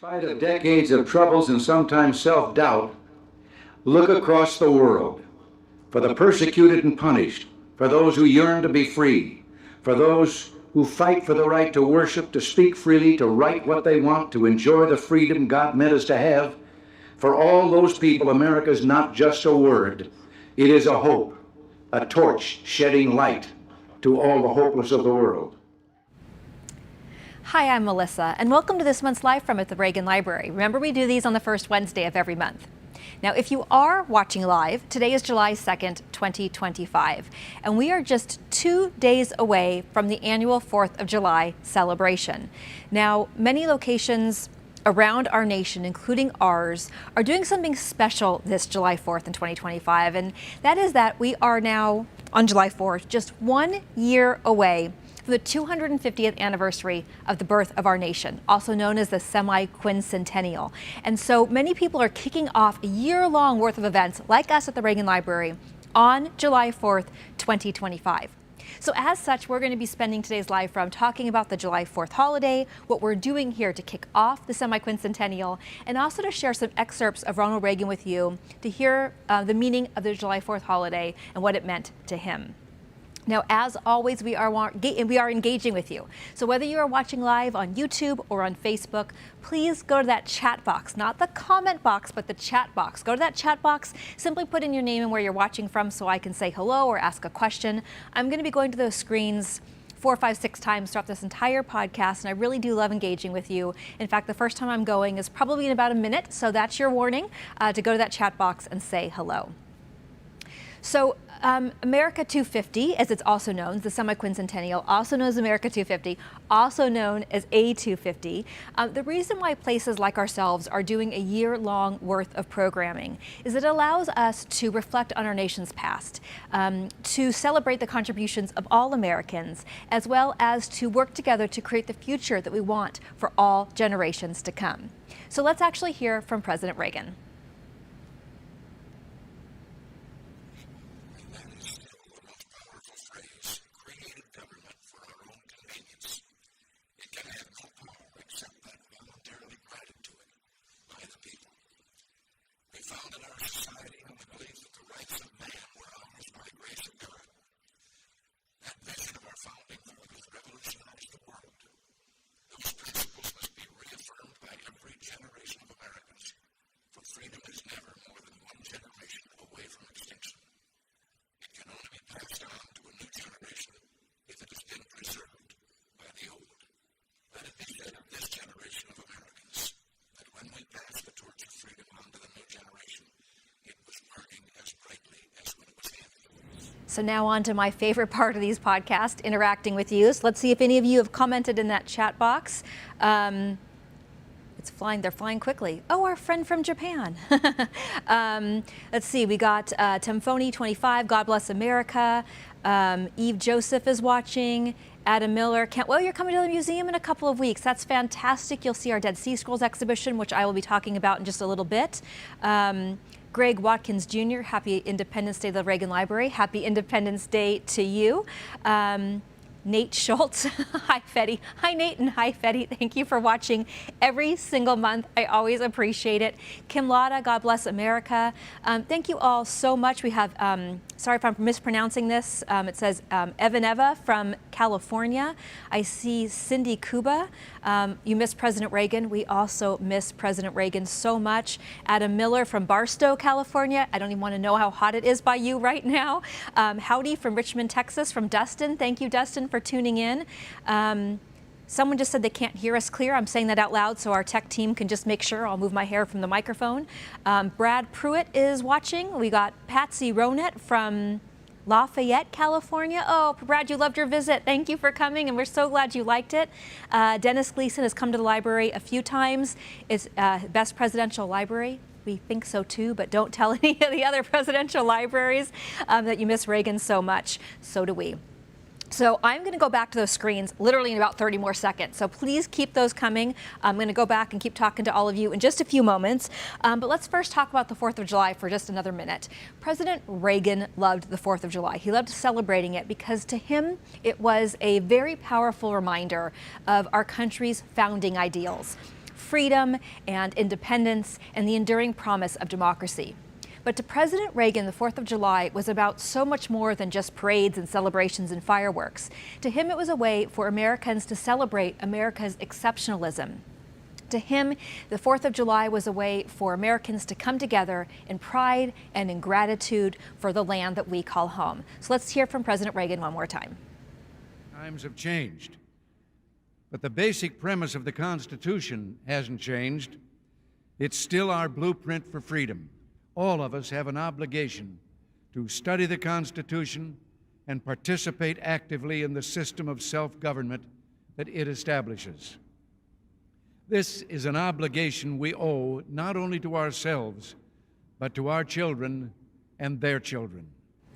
spite of decades of troubles and sometimes self-doubt, look across the world for the persecuted and punished, for those who yearn to be free, for those who fight for the right to worship, to speak freely, to write what they want, to enjoy the freedom God meant us to have. For all those people, America is not just a word. It is a hope, a torch shedding light to all the hopeless of the world. Hi, I'm Melissa, and welcome to this month's Live From at the Reagan Library. Remember, we do these on the first Wednesday of every month. Now, if you are watching live, today is July 2nd, 2025, and we are just 2 days away from the annual 4th of July celebration. Now, many locations around our nation, including ours, are doing something special this July 4th in 2025, and that is that we are now, on July 4th, just 1 year away from the 250th anniversary of the birth of our nation, also known as the semi-quincentennial. And so many people are kicking off a year-long worth of events like us at the Reagan Library on July 4th, 2025. So as such, we're going to be spending today's Live From talking about the July 4th holiday, what we're doing here to kick off the semi-quincentennial, and also to share some excerpts of Ronald Reagan with you to hear the meaning of the July 4th holiday and what it meant to him. Now, as always, we are engaging with you. So whether you are watching live on YouTube or on Facebook, please go to that chat box, not the comment box, but the chat box. Go to that chat box, simply put in your name and where you're watching from so I can say hello or ask a question. I'm going to be going to those screens 4, 5, 6 times throughout this entire podcast, and I really do love engaging with you. In fact, the first time I'm going is probably in about a minute, so that's your warning to go to that chat box and say hello. So America 250, as it's also known, the semi-quincentennial, also known as America 250, also known as A250. The reason why places like ourselves are doing a year-long worth of programming is it allows us to reflect on our nation's past, to celebrate the contributions of all Americans, as well as to work together to create the future that we want for all generations to come. So let's actually hear from President Reagan. So now on to my favorite part of these podcasts, interacting with you. So let's see if any of you have commented in that chat box. It's flying, they're flying quickly. Oh, our friend from Japan. Let's see, we got Timphony25, God Bless America. Eve Joseph is watching. Adam Miller, well, you're coming to the museum in a couple of weeks. That's fantastic. You'll see our Dead Sea Scrolls exhibition, which I will be talking about in just a little bit. Greg Watkins Jr., happy Independence Day to the Reagan Library. Happy Independence Day to you. Nate Schultz, hi Fetty. Hi Nate and hi Fetty. Thank you for watching every single month. I always appreciate it. Kim Lotta, God Bless America. Thank you all so much. We have, sorry if I'm mispronouncing this. It says Evan Eva from California. I see Cindy Kuba. You miss President Reagan. We also miss President Reagan so much. Adam Miller from Barstow, California. I don't even want to know how hot it is by you right now. Howdy from Richmond, Texas, from Dustin. Thank you, Dustin, for tuning in. Someone just said they can't hear us clear. I'm saying that out loud so our tech team can just make sure. I'll move my hair from the microphone. Brad Pruitt is watching. We got Patsy Ronet from Lafayette, California. Oh, Brad, you loved your visit. Thank you for coming, and we're so glad you liked it. Dennis Gleason has come to the library a few times. It's best presidential library. We think so too, but don't tell any of the other presidential libraries that you miss Reagan so much. So do we. So I'm going to go back to those screens literally in about 30 more seconds. So please keep those coming. I'm going to go back and keep talking to all of you in just a few moments. But let's first talk about the 4th of July for just another minute. President Reagan loved the 4th of July. He loved celebrating it because to him it was a very powerful reminder of our country's founding ideals. freedom and independence and the enduring promise of democracy. But to President Reagan, the 4th of July was about so much more than just parades and celebrations and fireworks. To him, it was a way for Americans to celebrate America's exceptionalism. To him, the 4th of July was a way for Americans to come together in pride and in gratitude for the land that we call home. So let's hear from President Reagan one more time. Times have changed, but the basic premise of the Constitution hasn't changed. It's still our blueprint for freedom. All of us have an obligation to study the Constitution and participate actively in the system of self-government that it establishes. This is an obligation we owe not only to ourselves, but to our children and their children.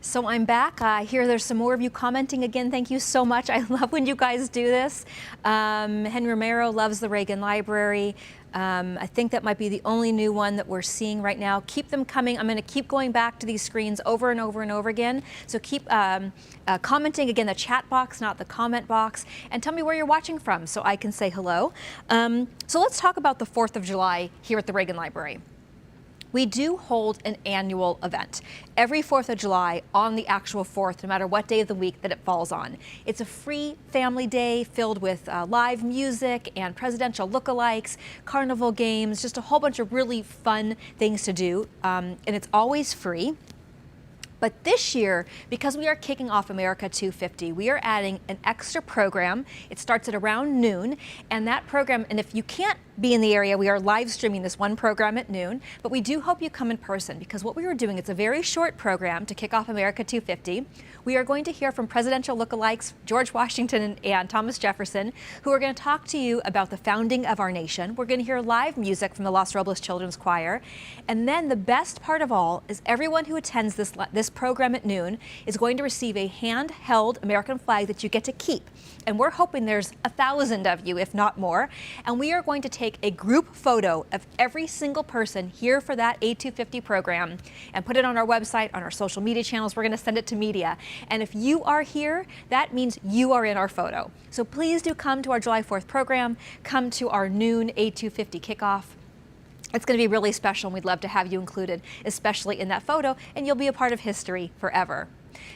So I'm back. I hear there's some more of you commenting again. Thank you so much. I love when you guys do this. Henry Romero loves the Reagan Library. I think that might be the only new one that we're seeing right now. Keep them coming. I'm going to keep going back to these screens over and over and over again. So keep commenting. Again, the chat box, not the comment box. And tell me where you're watching from so I can say hello. So let's talk about the 4th of July here at the Reagan Library. We do hold an annual event every 4th of July on the actual 4th, no matter what day of the week that it falls on. It's a free family day filled with live music and presidential lookalikes, carnival games, just a whole bunch of really fun things to do, and it's always free. But this year, because we are kicking off America 250, we are adding an extra program. It starts at around noon, and that program, and if you can't be in the area, we are live streaming this one program at noon, but we do hope you come in person, because what we are doing, it's a very short program to kick off America 250. We are going to hear from presidential lookalikes, George Washington and Thomas Jefferson, who are going to talk to you about the founding of our nation. We're going to hear live music from the Los Robles Children's Choir. And then the best part of all is everyone who attends this program at noon is going to receive a handheld American flag that you get to keep. And we're hoping there's 1,000 of you, if not more. And we are going to take a group photo of every single person here for that A250 program and put it on our website, on our social media channels. We're going to send it to media. And if you are here, that means you are in our photo. So please do come to our July 4th program. Come to our noon A250 kickoff. It's going to be really special, and we'd love to have you included, especially in that photo, and you'll be a part of history forever.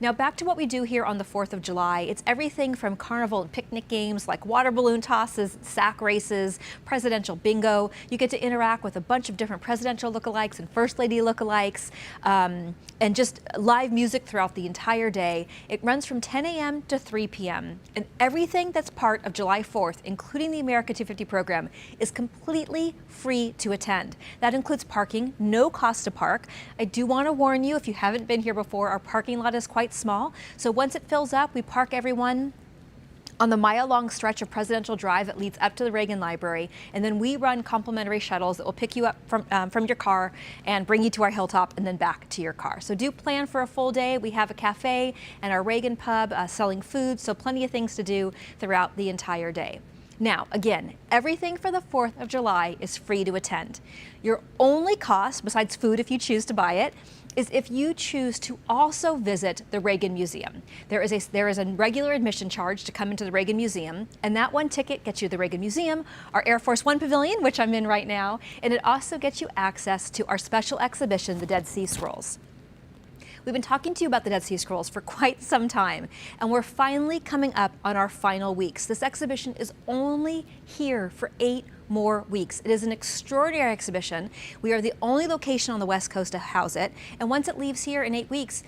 Now back to what we do here on the 4th of July. It's everything from carnival and picnic games like water balloon tosses, sack races, presidential bingo. You get to interact with a bunch of different presidential lookalikes and First Lady lookalikes, and just live music throughout the entire day. It runs from 10 a.m. to 3 p.m. And everything that's part of July 4th, including the America 250 program, is completely free to attend. That includes parking, no cost to park. I do want to warn you, if you haven't been here before, our parking lot is quite small. So once it fills up, we park everyone on the mile-long stretch of Presidential Drive that leads up to the Reagan Library, and then we run complimentary shuttles that will pick you up from your car and bring you to our hilltop and then back to your car. So do plan for a full day. We have a cafe and our Reagan pub selling food, so plenty of things to do throughout the entire day. Now, again, everything for the 4th of July is free to attend. Your only cost, besides food if you choose to buy it, is if you choose to also visit the Reagan Museum. There is a regular admission charge to come into the Reagan Museum, and that one ticket gets you the Reagan Museum, our Air Force One Pavilion, which I'm in right now, and it also gets you access to our special exhibition, the Dead Sea Scrolls. We've been talking to you about the Dead Sea Scrolls for quite some time, and we're finally coming up on our final weeks. This exhibition is only here for 8 more weeks. It is an extraordinary exhibition. We are the only location on the West Coast to house it, and once it leaves here in 8 weeks,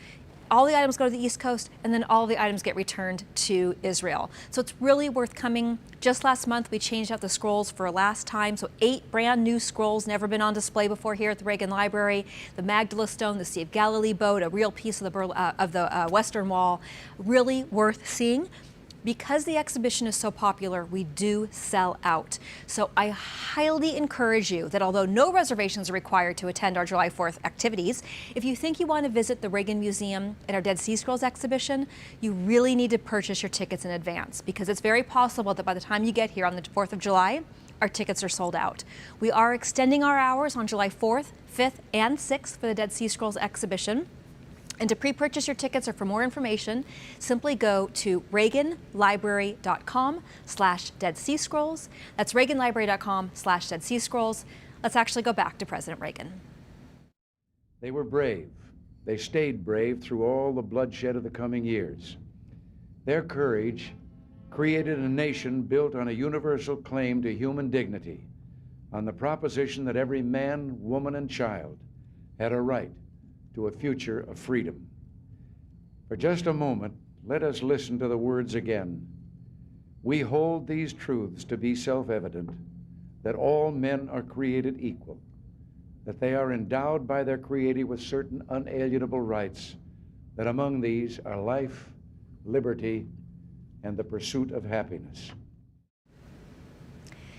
all the items go to the East Coast, and then all the items get returned to Israel. So it's really worth coming. Just last month, we changed out the scrolls for a last time. So 8 brand new scrolls, never been on display before here at the Reagan Library. The Magdala Stone, the Sea of Galilee boat, a real piece of the Western Wall, really worth seeing. Because the exhibition is so popular, we do sell out. So I highly encourage you that although no reservations are required to attend our July 4th activities, if you think you want to visit the Reagan Museum and our Dead Sea Scrolls exhibition, you really need to purchase your tickets in advance, because it's very possible that by the time you get here on the 4th of July, our tickets are sold out. We are extending our hours on July 4th, 5th, and 6th for the Dead Sea Scrolls exhibition. And to pre-purchase your tickets or for more information, simply go to reaganlibrary.com/Dead Sea Scrolls. That's reaganlibrary.com/Dead Sea Scrolls. Let's actually go back to President Reagan. They were brave. They stayed brave through all the bloodshed of the coming years. Their courage created a nation built on a universal claim to human dignity, on the proposition that every man, woman, and child had a right to a future of freedom. For just a moment, let us listen to the words again. We hold these truths to be self-evident, that all men are created equal, that they are endowed by their Creator with certain unalienable rights, that among these are life, liberty, and the pursuit of happiness.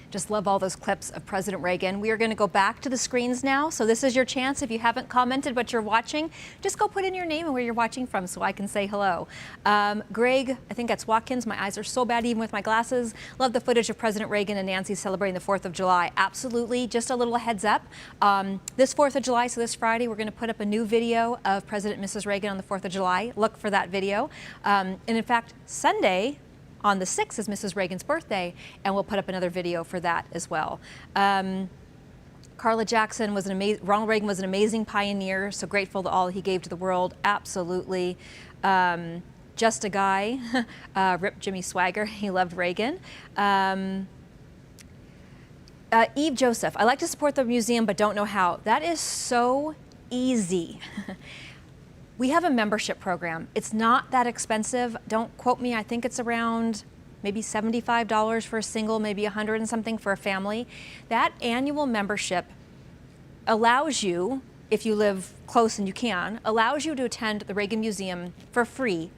Just love all those clips of President Reagan. We are going to go back to the screens now. So this is your chance. If you haven't commented but you're watching, just go put in your name and where you're watching from so I can say hello. Greg, I think that's Watkins. My eyes are so bad even with my glasses. Love the footage of President Reagan and Nancy celebrating the 4th of July. Absolutely. Just a little heads up. This 4th of July, so this Friday, we're going to put up a new video of President and Mrs. Reagan on the 4th of July. Look for that video. And in fact, Sunday, on the 6th is Mrs. Reagan's birthday, and we'll put up another video for that as well. Carla Jackson was Ronald Reagan was an amazing pioneer, so grateful to all he gave to the world, absolutely. Just a guy, rip Jimmy Swaggart, he loved Reagan. Eve Joseph, I like to support the museum but don't know how. That is so easy. We have a membership program. It's not that expensive. Don't quote me. I think it's around maybe $75 for a single, maybe $100 and something for a family. That annual membership allows you, if you live close and you can, allows you to attend the Reagan Museum for free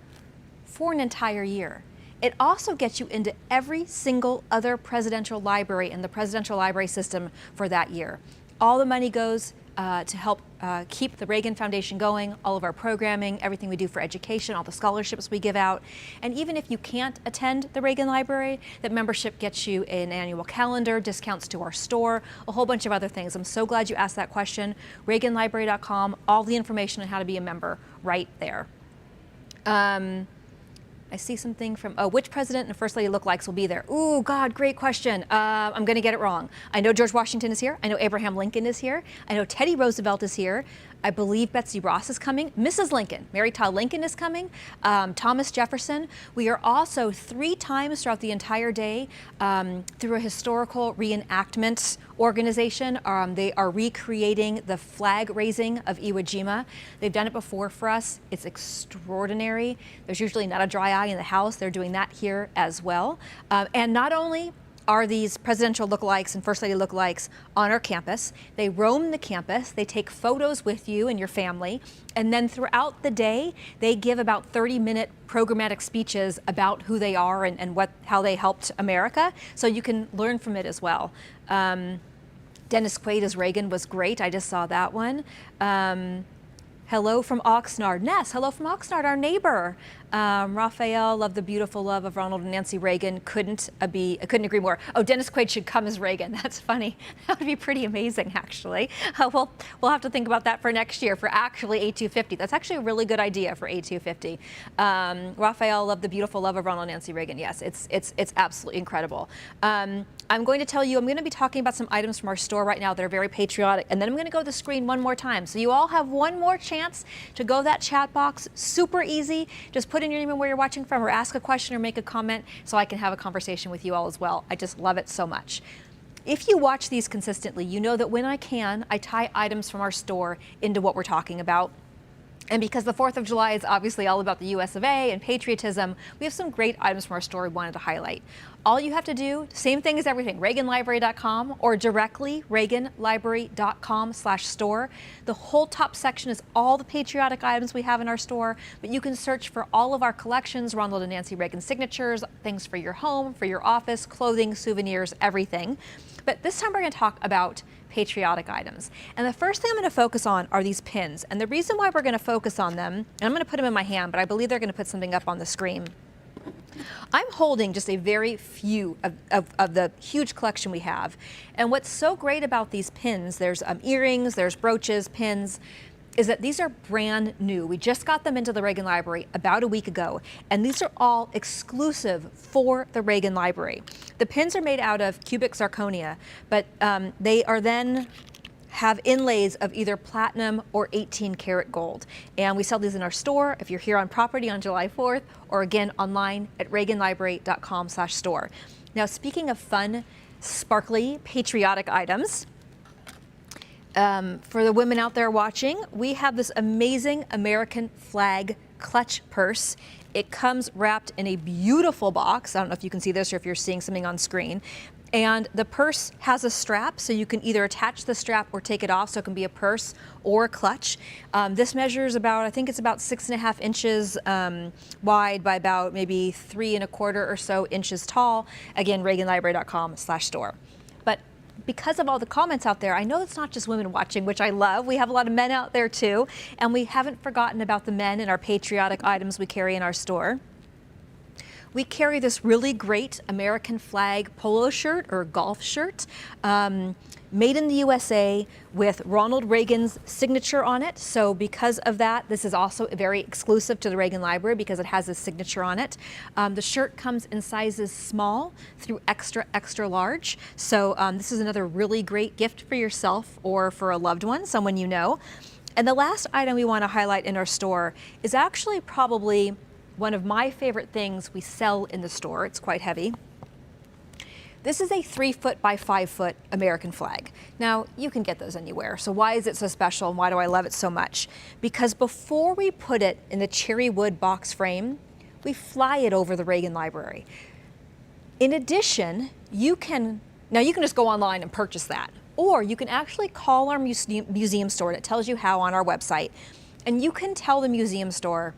for an entire year. It also gets you into every single other presidential library in the presidential library system for that year. All the money goes to help keep the Reagan Foundation going, all of our programming, everything we do for education, all the scholarships we give out. And even if you can't attend the Reagan Library, that membership gets you an annual calendar, discounts to our store, a whole bunch of other things. I'm so glad you asked that question. ReaganLibrary.com, all the information on how to be a member right there. I see something from, which president and first lady lookalikes will be there? Ooh, God, great question. I'm going to get it wrong. I know George Washington is here. I know Abraham Lincoln is here. I know Teddy Roosevelt is here. I believe Betsy Ross is coming. Mrs. Lincoln, Mary Todd Lincoln is coming. Thomas Jefferson. We are also 3 times throughout the entire day through a historical reenactment organization. They are recreating the flag raising of Iwo Jima. They've done it before for us. It's extraordinary. There's usually not a dry eye in the house. They're doing that here as well. And not only are these presidential lookalikes and first lady lookalikes on our campus, they roam the campus, they take photos with you and your family, and then throughout the day, they give about 30-minute programmatic speeches about who they are and how they helped America, so you can learn from it as well. Dennis Quaid as Reagan was great. I just saw that one. Hello from Oxnard. Ness, hello from Oxnard, our neighbor. Raphael, love the beautiful love of Ronald and Nancy Reagan. Couldn't agree more. Oh, Dennis Quaid should come as Reagan. That's funny. That would be pretty amazing, actually. We'll have to think about that for next year for actually A250. That's actually a really good idea for A250. Raphael, love the beautiful love of Ronald and Nancy Reagan. Yes, it's absolutely incredible. I'm going to tell you, I'm going to be talking about some items from our store right now that are very patriotic, and then I'm going to go to the screen one more time. So you all have one more chance to go to that chat box. Super easy. Just put in your name and where you're watching from, or ask a question or make a comment so I can have a conversation with you all as well. I just love it so much. If you watch these consistently, you know that when I can, I tie items from our store into what we're talking about. And because the 4th of July is obviously all about the US of A and patriotism, we have some great items from our store we wanted to highlight. All you have to do, same thing as everything, ReaganLibrary.com or directly ReaganLibrary.com/store. The whole top section is all the patriotic items we have in our store, but you can search for all of our collections, Ronald and Nancy Reagan signatures, things for your home, for your office, clothing, souvenirs, everything. But this time we're going to talk about patriotic items. And the first thing I'm going to focus on are these pins. And the reason why we're going to focus on them, and I'm going to put them in my hand, but I believe they're going to put something up on the screen. I'm holding just a very few of the huge collection we have. And what's so great about these pins, there's earrings, there's brooches, pins. is that these are brand new. We just got them into the Reagan Library about a week ago, and these are all exclusive for the Reagan Library. The pins are made out of cubic zirconia, but they are then have inlays of either platinum or 18 karat gold. And we sell these in our store if you're here on property on July 4th, or again online at reaganlibrary.com/store. Now, speaking of fun, sparkly, patriotic items, for the women out there watching, we have this amazing American flag clutch purse. It comes wrapped in a beautiful box. I don't know if you can see this or if you're seeing something on screen. And the purse has a strap, so you can either attach the strap or take it off, so it can be a purse or a clutch. This measures about, I think it's about 6.5 inches wide by about maybe 3.25 or so inches tall. Again, reaganlibrary.com/store. But because of all the comments out there, I know it's not just women watching, which I love. We have a lot of men out there too, and we haven't forgotten about the men and our patriotic items we carry in our store. We carry this really great American flag polo shirt or golf shirt, made in the USA with Ronald Reagan's signature on it. So because of that, this is also very exclusive to the Reagan Library because it has his signature on it. The shirt comes in sizes small through extra, extra large. So this is another really great gift for yourself or for a loved one, someone you know. And the last item we want to highlight in our store is actually probably one of my favorite things we sell in the store. It's quite heavy. This is a 3-foot by 5-foot American flag. Now, you can get those anywhere. So why is it so special and why do I love it so much? Because before we put it in the cherry wood box frame, we fly it over the Reagan Library. In addition, you can just go online and purchase that. Or you can actually call our museum store, and it tells you how on our website. And you can tell the museum store,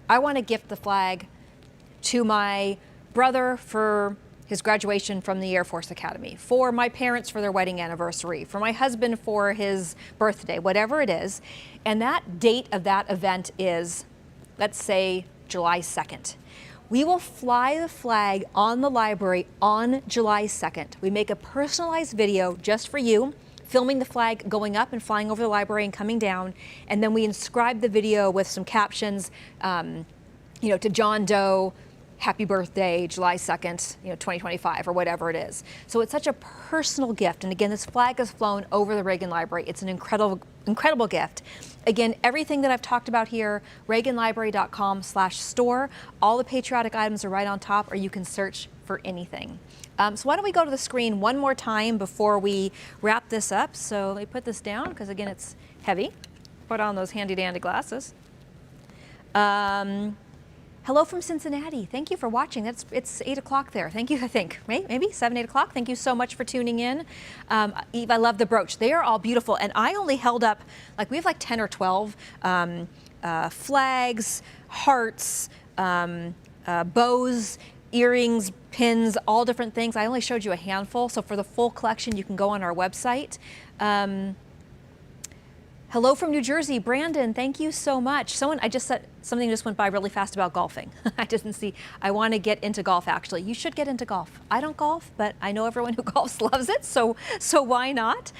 I want to gift the flag to my brother for his graduation from the Air Force Academy, for my parents for their wedding anniversary, for my husband for his birthday, whatever it is. And that date of that event is, let's say, July 2nd. We will fly the flag on the library on July 2nd. We make a personalized video just for you, filming the flag going up and flying over the library and coming down, and then we inscribe the video with some captions, to John Doe, happy birthday, July 2nd, 2025, or whatever it is. So it's such a personal gift. And again, this flag is flown over the Reagan Library. It's an incredible gift. Again, everything that I've talked about here, reaganlibrary.com/store. All the patriotic items are right on top, or you can search for anything. So why don't we go to the screen one more time before we wrap this up. So let me put this down because again, it's heavy. Put on those handy dandy glasses. Hello from Cincinnati. Thank you for watching. It's 8 o'clock there. Thank you, I think, maybe 7, 8 o'clock. Thank you so much for tuning in. Eve, I love the brooch. They are all beautiful. And I only held up, we have 10 or 12 flags, hearts, bows, earrings, pins, all different things. I only showed you a handful. So for the full collection, you can go on our website. Hello from New Jersey, Brandon. Thank you so much. I just said something just went by really fast about golfing. I didn't see. I want to get into golf. Actually, you should get into golf. I don't golf, but I know everyone who golfs loves it. So why not?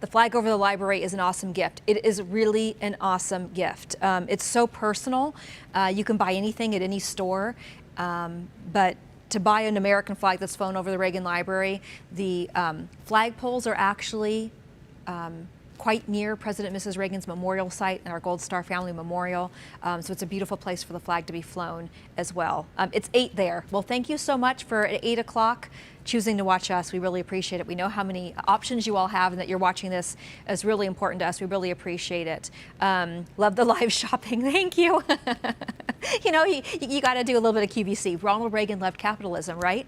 The flag over the library is an awesome gift. It is really an awesome gift. It's so personal. You can buy anything at any store, but to buy an American flag that's flown over the Reagan Library, the flag poles are actually quite near President and Mrs. Reagan's memorial site and our Gold Star Family Memorial. So it's a beautiful place for the flag to be flown as well. It's 8 there. Well, thank you so much for at 8 o'clock choosing to watch us. We really appreciate it. We know how many options you all have, and that you're watching this is really important to us. We really appreciate it. Love the live shopping. Thank you. You got to do a little bit of QVC. Ronald Reagan loved capitalism, right?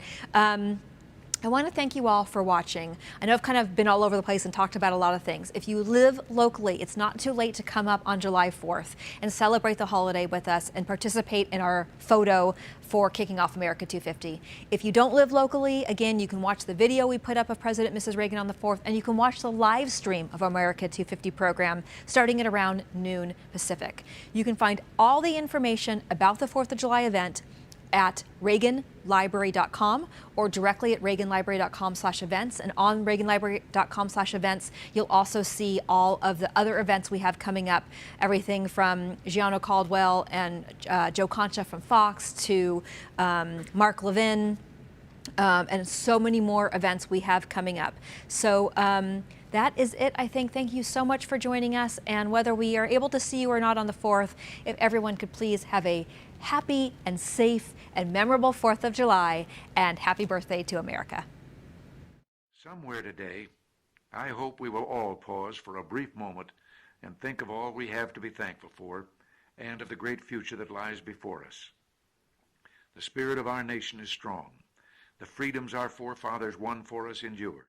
I want to thank you all for watching. I know I've kind of been all over the place and talked about a lot of things. If you live locally, it's not too late to come up on July 4th and celebrate the holiday with us and participate in our photo for kicking off America 250. If you don't live locally, again, you can watch the video we put up of President and Mrs. Reagan on the 4th, and you can watch the live stream of America 250 program starting at around noon Pacific. You can find all the information about the 4th of July event at reaganlibrary.com or directly at reaganlibrary.com/events. And on reaganlibrary.com/events, you'll also see all of the other events we have coming up, everything from Gianno Caldwell and Joe Concha from Fox to Mark Levin, and so many more events we have coming up. So that is it, I think. Thank you so much for joining us. And whether we are able to see you or not on the 4th, if everyone could please have a happy and safe and memorable 4th of July, and happy birthday to America. Somewhere today, I hope we will all pause for a brief moment and think of all we have to be thankful for and of the great future that lies before us. The spirit of our nation is strong. The freedoms our forefathers won for us endure.